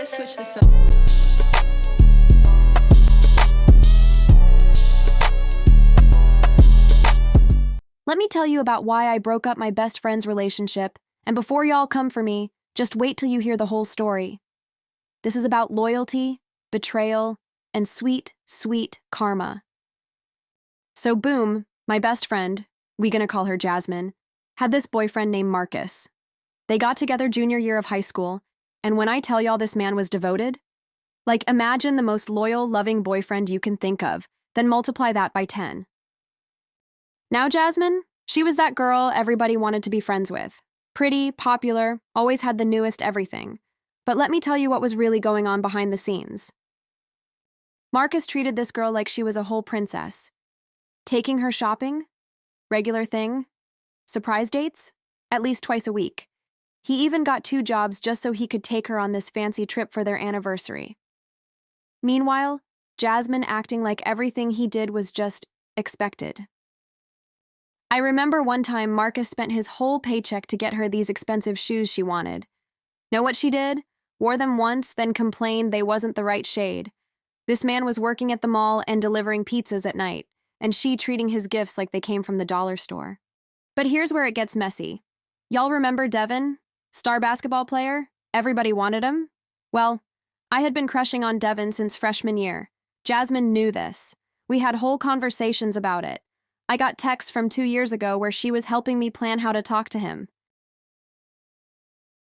let's switch this up. Let me tell you about why I broke up my best friend's relationship, and before y'all come for me, just wait till you hear the whole story. This is about loyalty, betrayal, and sweet, sweet karma. So boom, my best friend, we gonna call her Jasmine, had this boyfriend named Marcus. They got together junior year of high school, and when I tell y'all this man was devoted, like imagine the most loyal, loving boyfriend you can think of, then multiply that by 10. Now Jasmine, she was that girl everybody wanted to be friends with. Pretty, popular, always had the newest everything. But let me tell you what was really going on behind the scenes. Marcus treated this girl like she was a whole princess. Taking her shopping? Regular thing. Surprise dates? At least twice a week. He even got 2 jobs just so he could take her on this fancy trip for their anniversary. Meanwhile, Jasmine acting like everything he did was just expected. I remember one time Marcus spent his whole paycheck to get her these expensive shoes she wanted. Know what she did? Wore them once, then complained they wasn't the right shade. This man was working at the mall and delivering pizzas at night, and she treating his gifts like they came from the dollar store. But here's where it gets messy. Y'all remember Devin? Star basketball player? Everybody wanted him? Well, I had been crushing on Devin since freshman year. Jasmine knew this. We had whole conversations about it. I got texts from 2 years ago where she was helping me plan how to talk to him.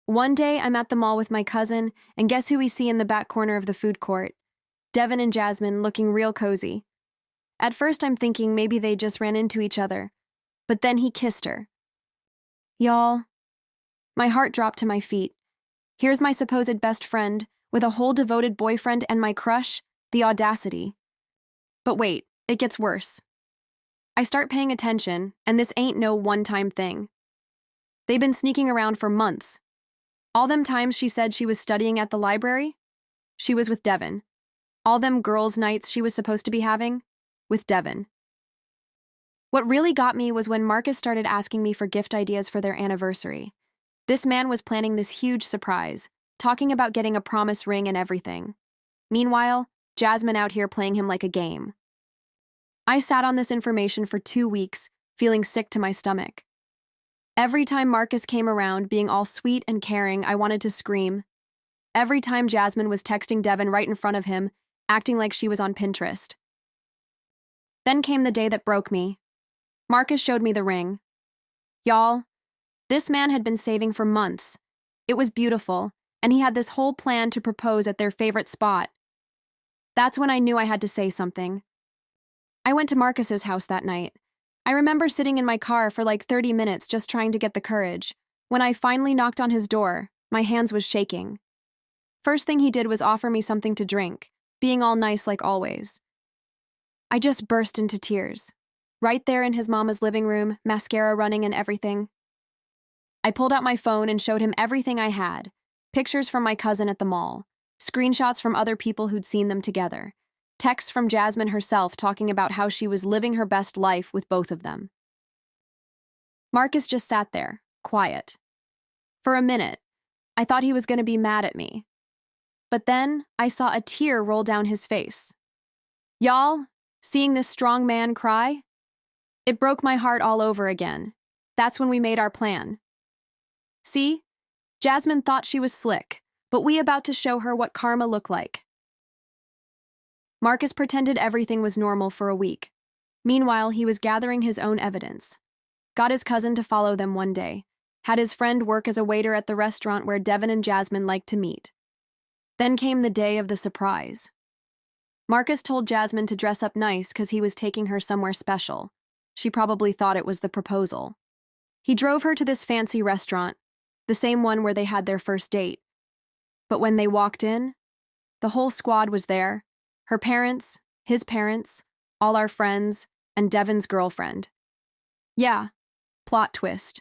One day, I'm at the mall with my cousin, and guess who we see in the back corner of the food court? Devin and Jasmine looking real cozy. At first, I'm thinking maybe they just ran into each other, but then he kissed her. Y'all, my heart dropped to my feet. Here's my supposed best friend, with a whole devoted boyfriend and my crush, the audacity. But wait, it gets worse. I start paying attention, and this ain't no one-time thing. They've been sneaking around for months. All them times she said she was studying at the library, she was with Devin. All them girls' nights she was supposed to be having, with Devin. What really got me was when Marcus started asking me for gift ideas for their anniversary. This man was planning this huge surprise, talking about getting a promise ring and everything. Meanwhile, Jasmine out here playing him like a game. I sat on this information for 2 weeks, feeling sick to my stomach. Every time Marcus came around, being all sweet and caring, I wanted to scream. Every time Jasmine was texting Devin right in front of him, acting like she was on Pinterest. Then came the day that broke me. Marcus showed me the ring. Y'all, this man had been saving for months. It was beautiful, and he had this whole plan to propose at their favorite spot. That's when I knew I had to say something. I went to Marcus's house that night. I remember sitting in my car for like 30 minutes just trying to get the courage. When I finally knocked on his door, my hands was shaking. First thing he did was offer me something to drink, being all nice like always. I just burst into tears. Right there in his mama's living room, mascara running and everything. I pulled out my phone and showed him everything I had. Pictures from my cousin at the mall. Screenshots from other people who'd seen them together. Texts from Jasmine herself talking about how she was living her best life with both of them. Marcus just sat there, quiet. For a minute, I thought he was going to be mad at me. But then I saw a tear roll down his face. Y'all, seeing this strong man cry? It broke my heart all over again. That's when we made our plan. See? Jasmine thought she was slick, but we about to show her what karma looked like. Marcus pretended everything was normal for a week. Meanwhile, he was gathering his own evidence. Got his cousin to follow them one day. Had his friend work as a waiter at the restaurant where Devin and Jasmine liked to meet. Then came the day of the surprise. Marcus told Jasmine to dress up nice because he was taking her somewhere special. She probably thought it was the proposal. He drove her to this fancy restaurant, the same one where they had their first date. But when they walked in, the whole squad was there. Her parents, his parents, all our friends, and Devin's girlfriend. Yeah, plot twist.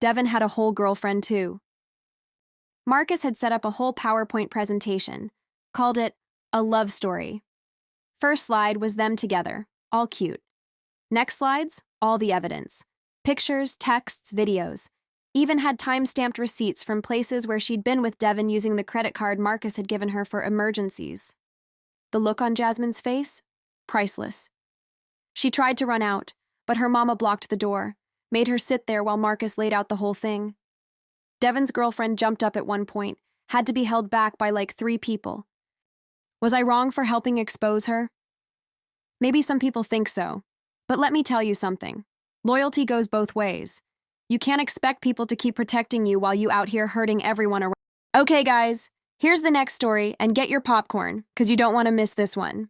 Devin had a whole girlfriend too. Marcus had set up a whole PowerPoint presentation, called it a love story. First slide was them together, all cute. Next slides, all the evidence. Pictures, texts, videos. Even had time-stamped receipts from places where she'd been with Devin using the credit card Marcus had given her for emergencies. The look on Jasmine's face? Priceless. She tried to run out, but her mama blocked the door, made her sit there while Marcus laid out the whole thing. Devin's girlfriend jumped up at one point, had to be held back by like 3 people. Was I wrong for helping expose her? Maybe some people think so, but let me tell you something. Loyalty goes both ways. You can't expect people to keep protecting you while you out here hurting everyone around. Okay, guys, here's the next story, and get your popcorn, because you don't want to miss this one.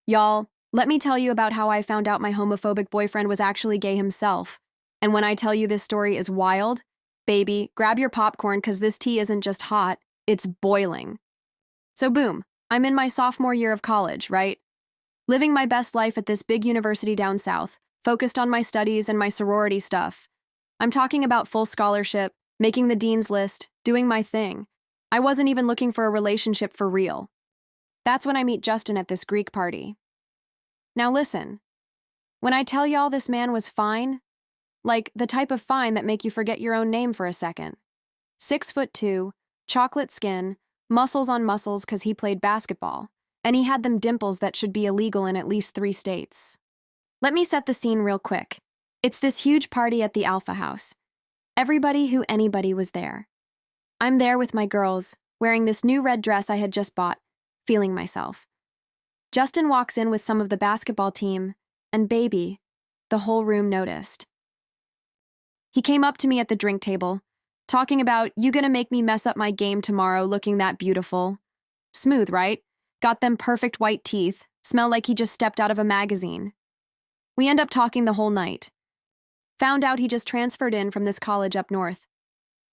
Y'all, let me tell you about how I found out my homophobic boyfriend was actually gay himself. And when I tell you this story is wild, baby, grab your popcorn because this tea isn't just hot, it's boiling. So boom, I'm in my sophomore year of college, right? Living my best life at this big university down south, focused on my studies and my sorority stuff. I'm talking about full scholarship, making the dean's list, doing my thing. I wasn't even looking for a relationship for real. That's when I meet Justin at this Greek party. Now listen, when I tell y'all this man was fine, like the type of fine that make you forget your own name for a second. 6'2", chocolate skin, muscles on muscles because he played basketball, and he had them dimples that should be illegal in at least 3 states. Let me set the scene real quick. It's this huge party at the Alpha House. Everybody who anybody was there. I'm there with my girls, wearing this new red dress I had just bought, feeling myself. Justin walks in with some of the basketball team, and baby, the whole room noticed. He came up to me at the drink table, talking about, you gonna make me mess up my game tomorrow looking that beautiful. Smooth, right? Got them perfect white teeth, smell like he just stepped out of a magazine. We end up talking the whole night. Found out he just transferred in from this college up north.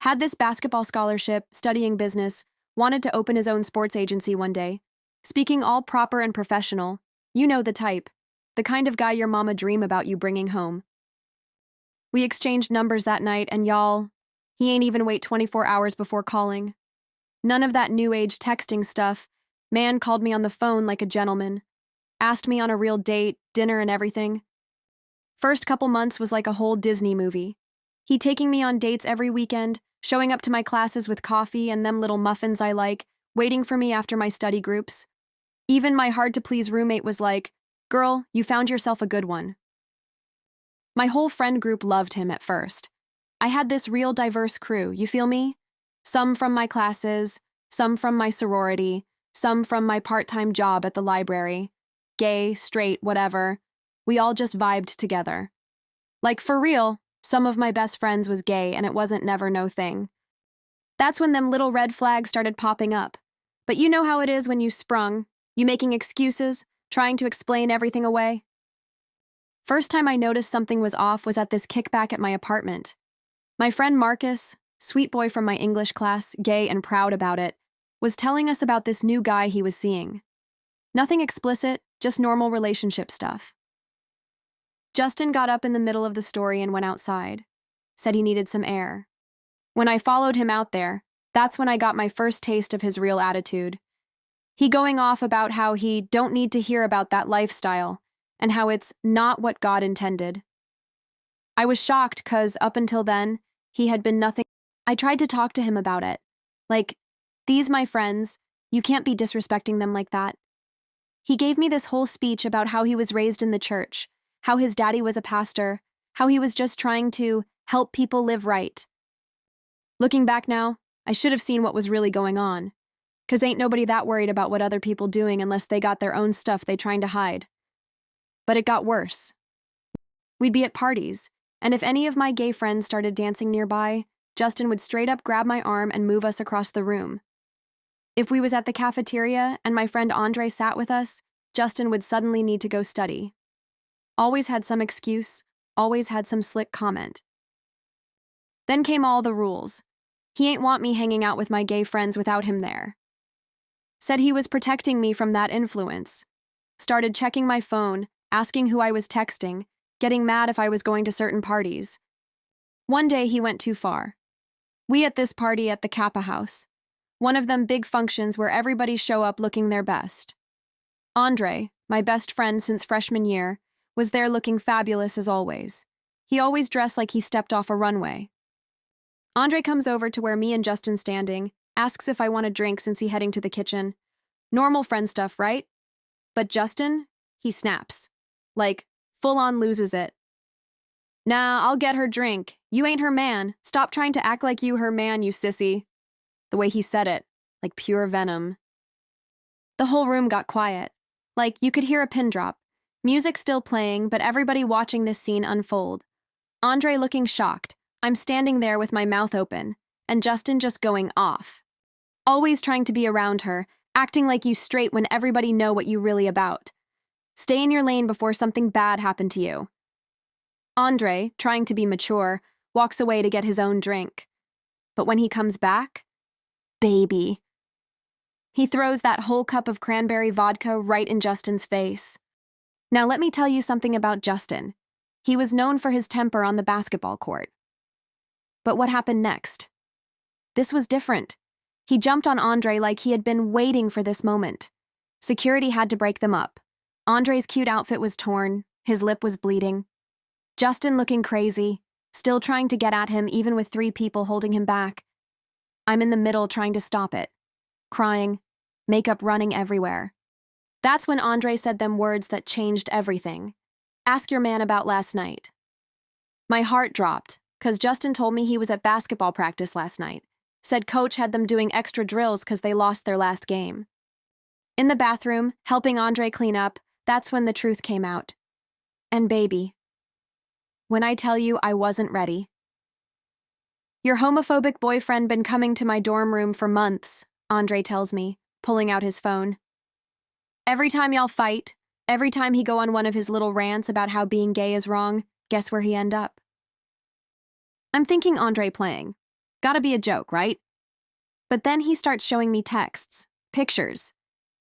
Had this basketball scholarship, studying business, wanted to open his own sports agency one day. Speaking all proper and professional, you know the type. The kind of guy your mama dream about you bringing home. We exchanged numbers that night, and y'all, he ain't even wait 24 hours before calling. None of that new age texting stuff. Man called me on the phone like a gentleman. Asked me on a real date, dinner and everything. First couple months was like a whole Disney movie. He taking me on dates every weekend, showing up to my classes with coffee and them little muffins I like, waiting for me after my study groups. Even my hard-to-please roommate was like, girl, you found yourself a good one. My whole friend group loved him at first. I had this real diverse crew, you feel me? Some from my classes, some from my sorority, some from my part-time job at the library. Gay, straight, whatever. We all just vibed together. Like, for real, some of my best friends was gay and it wasn't never no thing. That's when them little red flags started popping up. But you know how it is when you sprung, you making excuses, trying to explain everything away. First time I noticed something was off was at this kickback at my apartment. My friend Marcus, sweet boy from my English class, gay and proud about it, was telling us about this new guy he was seeing. Nothing explicit, just normal relationship stuff. Justin got up in the middle of the story and went outside. Said he needed some air. When I followed him out there, that's when I got my first taste of his real attitude. He going off about how he don't need to hear about that lifestyle and how it's not what God intended. I was shocked because up until then, he had been nothing. I tried to talk to him about it. Like, these my friends, you can't be disrespecting them like that. He gave me this whole speech about how he was raised in the church, how his daddy was a pastor, how he was just trying to help people live right. Looking back now, I should have seen what was really going on. 'Cause ain't nobody that worried about what other people doing unless they got their own stuff they trying to hide. But it got worse. We'd be at parties, and if any of my gay friends started dancing nearby, Justin would straight up grab my arm and move us across the room. If we was at the cafeteria and my friend Andre sat with us, Justin would suddenly need to go study. Always had some excuse, always had some slick comment. Then came all the rules. He ain't want me hanging out with my gay friends without him there. Said he was protecting me from that influence. Started checking my phone, asking who I was texting, getting mad if I was going to certain parties. One day he went too far. We at this party at the Kappa House. One of them big functions where everybody show up looking their best. Andre, my best friend since freshman year, was there looking fabulous as always. He always dressed like he stepped off a runway. Andre comes over to where me and Justin standing, asks if I want a drink since he's heading to the kitchen. Normal friend stuff, right? But Justin, he snaps. Like, full-on loses it. Nah, I'll get her drink. You ain't her man. Stop trying to act like you her man, you sissy. The way he said it, like pure venom. The whole room got quiet. Like, you could hear a pin drop. Music still playing, but everybody watching this scene unfold. Andre looking shocked. I'm standing there with my mouth open, and Justin just going off. Always trying to be around her, acting like you straight when everybody know what you really about. Stay in your lane before something bad happened to you. Andre, trying to be mature, walks away to get his own drink. But when he comes back, baby. He throws that whole cup of cranberry vodka right in Justin's face. Now let me tell you something about Justin. He was known for his temper on the basketball court. But what happened next? This was different. He jumped on Andre like he had been waiting for this moment. Security had to break them up. Andre's cute outfit was torn, his lip was bleeding. Justin looking crazy, still trying to get at him even with 3 people holding him back. I'm in the middle trying to stop it. Crying, makeup running everywhere. That's when Andre said them words that changed everything. Ask your man about last night. My heart dropped, 'cause Justin told me he was at basketball practice last night. Said coach had them doing extra drills 'cause they lost their last game. In the bathroom, helping Andre clean up, that's when the truth came out. And baby, when I tell you I wasn't ready. Your homophobic boyfriend been coming to my dorm room for months, Andre tells me, pulling out his phone. Every time y'all fight, every time he go on one of his little rants about how being gay is wrong, guess where he end up? I'm thinking Andre playing. Gotta be a joke, right? But then he starts showing me texts, pictures.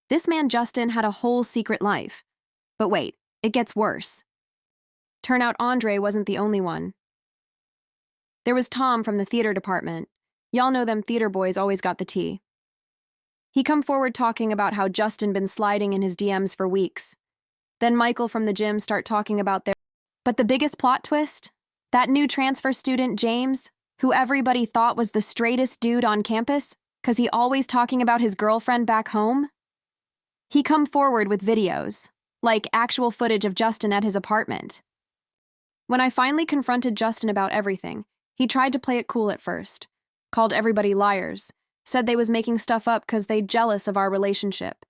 This man Justin had a whole secret life. But wait, it gets worse. Turn out Andre wasn't the only one. There was Tom from the theater department. Y'all know them theater boys always got the tea. He come forward talking about how Justin been sliding in his DMs for weeks. Then Michael from the gym start talking about their... But the biggest plot twist? That new transfer student, James, who everybody thought was the straightest dude on campus, 'cause he always talking about his girlfriend back home? He come forward with videos, like actual footage of Justin at his apartment. When I finally confronted Justin about everything, he tried to play it cool at first, called everybody liars, said they was making stuff up 'cause they jealous of our relationship,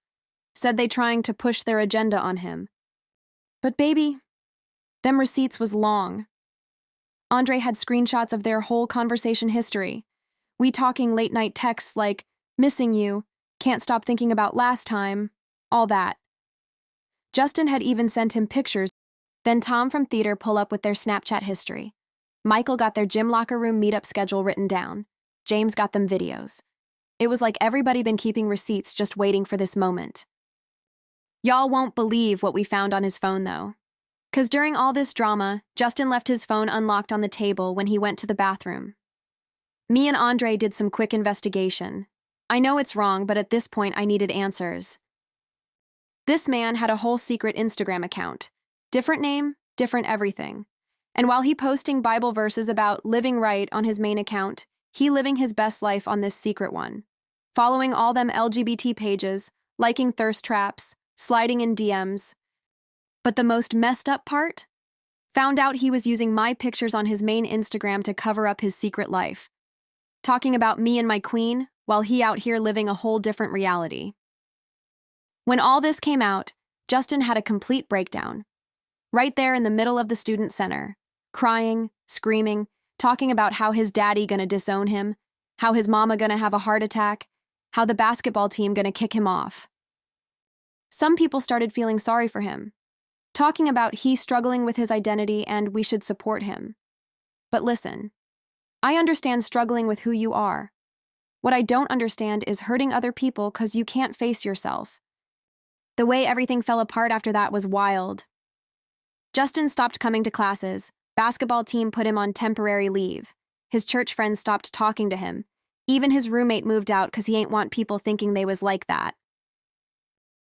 said they trying to push their agenda on him. But baby, them receipts was long. Andre had screenshots of their whole conversation history. We talking late-night texts like, missing you, can't stop thinking about last time, all that. Justin had even sent him pictures. Then Tom from theater pull up with their Snapchat history. Michael got their gym locker room meetup schedule written down. James got them videos. It was like everybody been keeping receipts just waiting for this moment. Y'all won't believe what we found on his phone, though. 'Cause during all this drama, Justin left his phone unlocked on the table when he went to the bathroom. Me and Andre did some quick investigation. I know it's wrong, but at this point I needed answers. This man had a whole secret Instagram account. Different name, different everything. And while he posting Bible verses about living right on his main account, he living his best life on this secret one. Following all them LGBT pages, liking thirst traps, sliding in DMs. But the most messed up part? Found out he was using my pictures on his main Instagram to cover up his secret life. Talking about me and my queen, while he out here living a whole different reality. When all this came out, Justin had a complete breakdown. Right there in the middle of the student center, crying, screaming, talking about how his daddy gonna disown him, how his mama gonna have a heart attack, how the basketball team gonna kick him off. Some people started feeling sorry for him, talking about he struggling with his identity and we should support him. But listen, I understand struggling with who you are. What I don't understand is hurting other people 'cause you can't face yourself. The way everything fell apart after that was wild. Justin stopped coming to classes. Basketball team put him on temporary leave. His church friends stopped talking to him. Even his roommate moved out 'cause he ain't want people thinking they was like that.